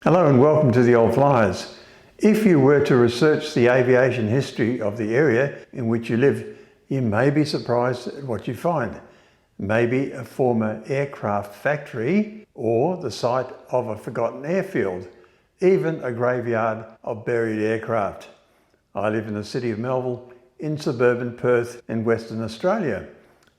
Hello and welcome to the Old Fliers. If you were to research the aviation history of the area in which you live, you may be surprised at what you find. Maybe a former aircraft factory or the site of a forgotten airfield, even a graveyard of buried aircraft. I live in the City of Melville in suburban Perth in Western Australia,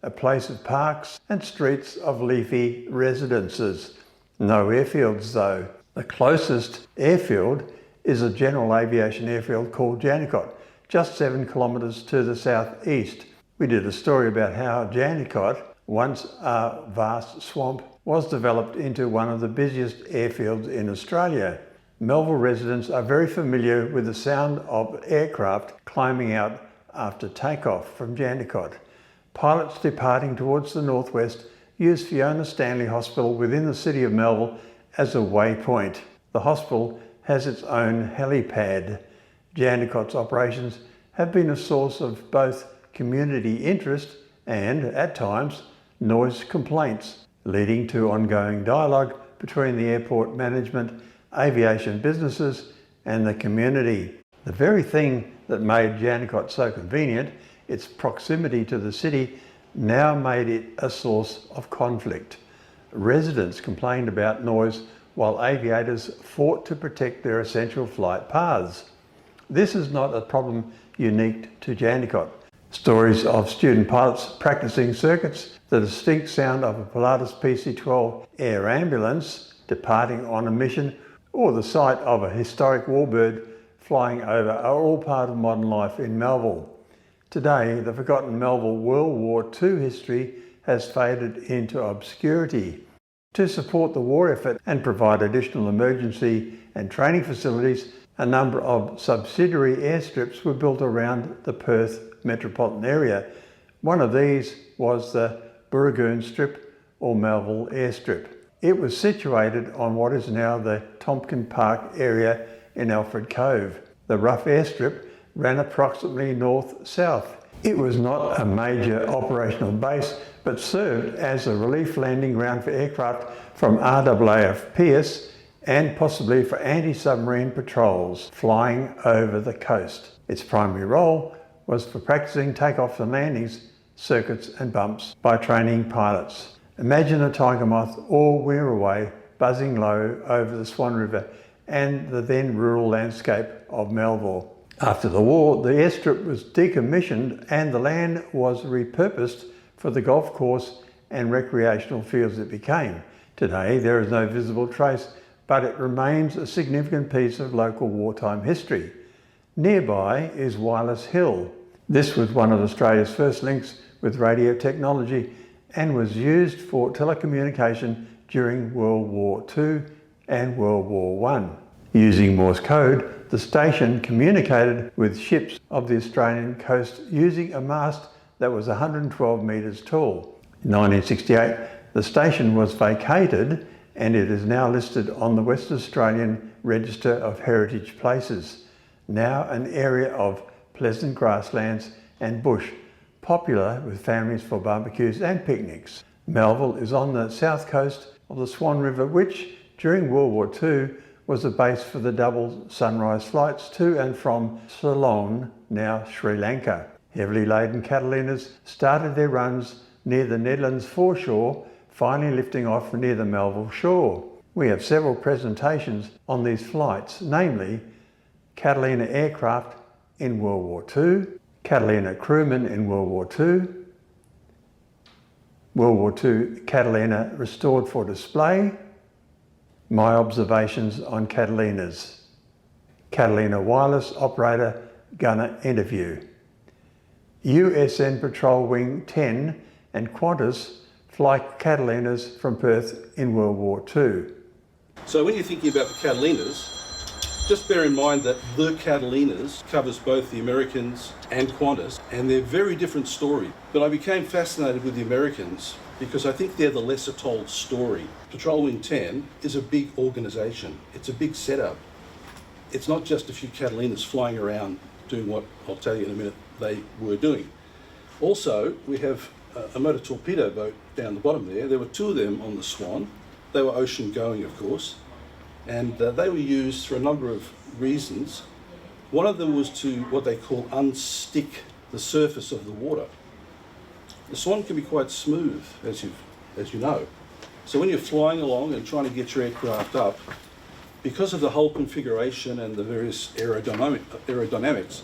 a place of parks and streets of leafy residences. No airfields though. The closest airfield is a general aviation airfield called Jandakot, just 7 kilometres to the southeast. We did a story about how Jandakot, once a vast swamp, was developed into one of the busiest airfields in Australia. Melville residents are very familiar with the sound of aircraft climbing out after takeoff from Jandakot. Pilots departing towards the northwest use Fiona Stanley Hospital within the City of Melville as a waypoint. The hospital has its own helipad. Jandakot's operations have been a source of both community interest and, at times, noise complaints, leading to ongoing dialogue between the airport management, aviation businesses and the community. The very thing that made Jandakot so convenient, its proximity to the city, now made it a source of conflict. Residents complained about noise while aviators fought to protect their essential flight paths. This is not a problem unique to Jandakot. Stories of student pilots practicing circuits, the distinct sound of a Pilatus PC-12 air ambulance departing on a mission, or the sight of a historic warbird flying over are all part of modern life in Melville. Today, the forgotten Melville World War II history has faded into obscurity. To support the war effort and provide additional emergency and training facilities, a number of subsidiary airstrips were built around the Perth metropolitan area. One of these was the Burragoon Strip or Melville Airstrip. It was situated on what is now the Tompkin Park area in Alfred Cove. The rough airstrip ran approximately north-south. It was not a major operational base, but served as a relief landing ground for aircraft from RAAF Pierce and possibly for anti-submarine patrols flying over the coast. Its primary role was for practicing takeoffs and landings, circuits and bumps by training pilots. Imagine a tiger moth or Wirraway buzzing low over the Swan River and the then rural landscape of Melville. After the war, the airstrip was decommissioned and the land was repurposed for the golf course and recreational fields it became. Today, there is no visible trace, but it remains a significant piece of local wartime history. Nearby is Wireless Hill. This was one of Australia's first links with radio technology and was used for telecommunication during World War II and World War I. Using Morse code, the station communicated with ships of the Australian coast using a mast that was 112 metres tall. In 1968, the station was vacated and it is now listed on the West Australian Register of Heritage Places, now an area of pleasant grasslands and bush, popular with families for barbecues and picnics. Melville is on the south coast of the Swan River, which, during World War II, was a base for the double sunrise flights to and from Ceylon, now Sri Lanka. Heavily laden Catalinas started their runs near the Netherlands foreshore, finally lifting off near the Melville shore. We have several presentations on these flights, namely Catalina aircraft in World War II, Catalina crewmen in World War II, World War II Catalina restored for display, my observations on Catalinas, Catalina wireless operator gunner interview, USN Patrol Wing 10 and Qantas fly Catalinas from Perth in World War II. So when you're thinking about the Catalinas, just bear in mind that the Catalinas covers both the Americans and Qantas, and they're very different stories. But I became fascinated with the Americans because I think they're the lesser told story. Patrol Wing 10 is a big organisation. It's a big setup. It's not just a few Catalinas flying around doing what I'll tell you in a minute they were doing. Also, we have a motor torpedo boat down the bottom there. There were two of them on the Swan. They were ocean going, of course. And they were used for a number of reasons. One of them was to what they call unstick the surface of the water. The Swan can be quite smooth, as you know. So when you're flying along and trying to get your aircraft up, because of the whole configuration and the various aerodynamics.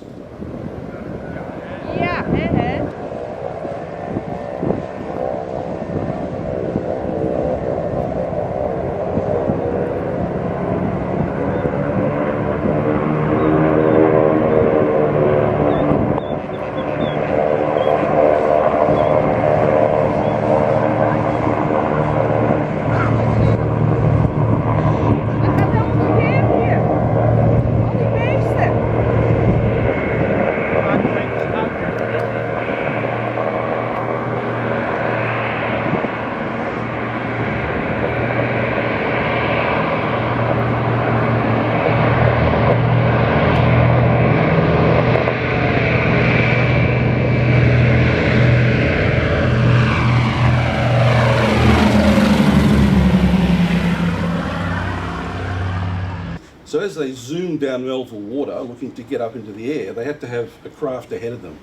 So as they zoomed down Melville water, looking to get up into the air, they had to have a craft ahead of them.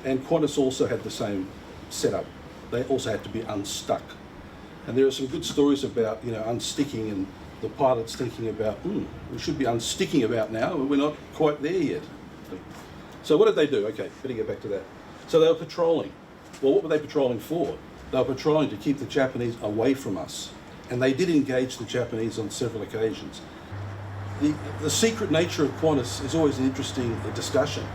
And Qantas also had the same setup. They also had to be unstuck. And there are some good stories about, unsticking and the pilots thinking about, we should be unsticking about now, but we're not quite there yet. So what did they do? Okay, better get back to that. So they were patrolling. Well, what were they patrolling for? They were patrolling to keep the Japanese away from us. And they did engage the Japanese on several occasions. The secret nature of Qantas is always an interesting discussion.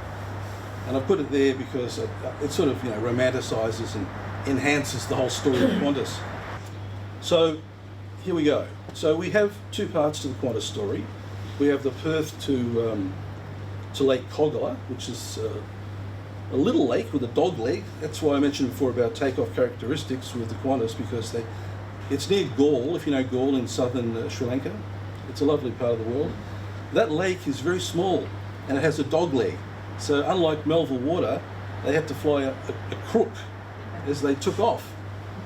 And I put it there because it sort of, romanticises and enhances the whole story of Qantas. So here we go. So we have two parts to the Qantas story. We have the Perth to Lake Cogala, which is a little lake with a dog leg. That's why I mentioned before about takeoff characteristics with the Qantas, because it's near Galle, if you know Galle in southern Sri Lanka. It's a lovely part of the world. That lake is very small and it has a dog leg. So unlike Melville water, they had to fly a crook as they took off,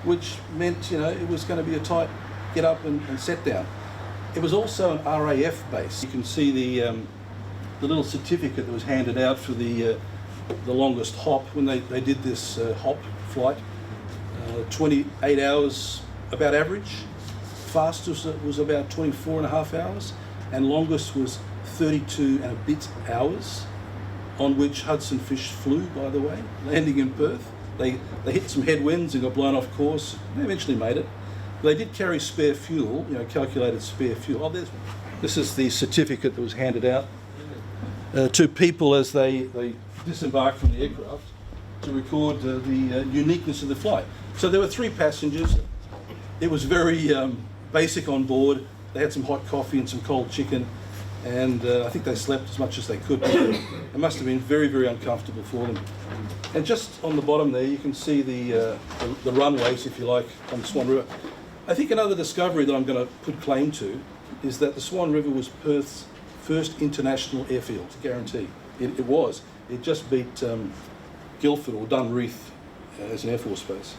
which meant, it was going to be a tight get up and set down. It was also an RAF base. You can see the little certificate that was handed out for the longest hop when they did this hop flight. 28 hours about average. Fastest was about 24 and a half hours, and longest was 32 and a bit hours, on which Hudson Fish flew, by the way, landing in Perth. They hit some headwinds and got blown off course. They eventually made it. They did carry spare fuel, calculated spare fuel. This is the certificate that was handed out to people as they disembarked from the aircraft to record the uniqueness of the flight. So there were 3 passengers. It was very basic on board. They had some hot coffee and some cold chicken, and I think they slept as much as they could. It must have been very, very uncomfortable for them. And just on the bottom there, you can see the runways, if you like, on the Swan River. I think another discovery that I'm going to put claim to is that the Swan River was Perth's first international airfield, guarantee. It was. It just beat Guildford or Dunreath as an Air Force base.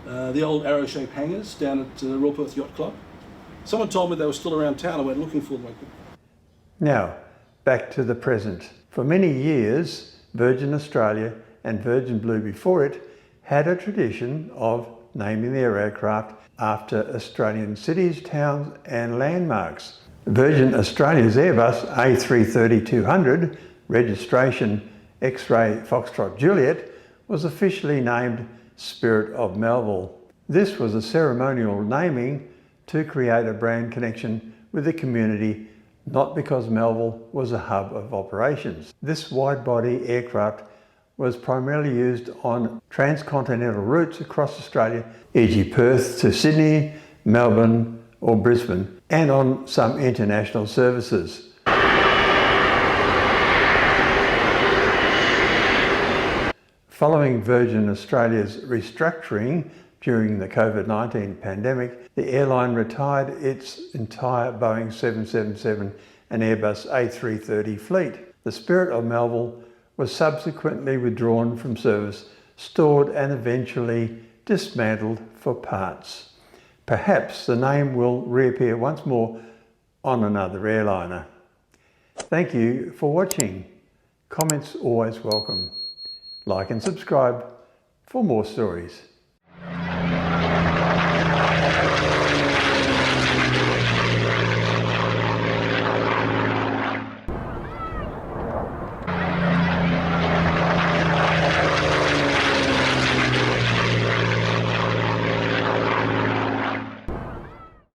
The old arrow-shaped hangars down at Royal Perth Yacht Club. Someone told me they were still around town. I went looking for them. Now, back to the present. For many years, Virgin Australia and Virgin Blue before it had a tradition of naming their aircraft after Australian cities, towns and landmarks. Virgin Australia's Airbus A330-200, registration X-Ray Foxtrot Juliet, was officially named Spirit of Melville. This was a ceremonial naming to create a brand connection with the community, not because Melville was a hub of operations. This wide-body aircraft was primarily used on transcontinental routes across Australia, e.g. Perth to Sydney, Melbourne or Brisbane, and on some international services. Following Virgin Australia's restructuring during the COVID-19 pandemic, the airline retired its entire Boeing 777 and Airbus A330 fleet. The Spirit of Melville was subsequently withdrawn from service, stored and eventually dismantled for parts. Perhaps the name will reappear once more on another airliner. Thank you for watching. Comments always welcome. Like and subscribe for more stories.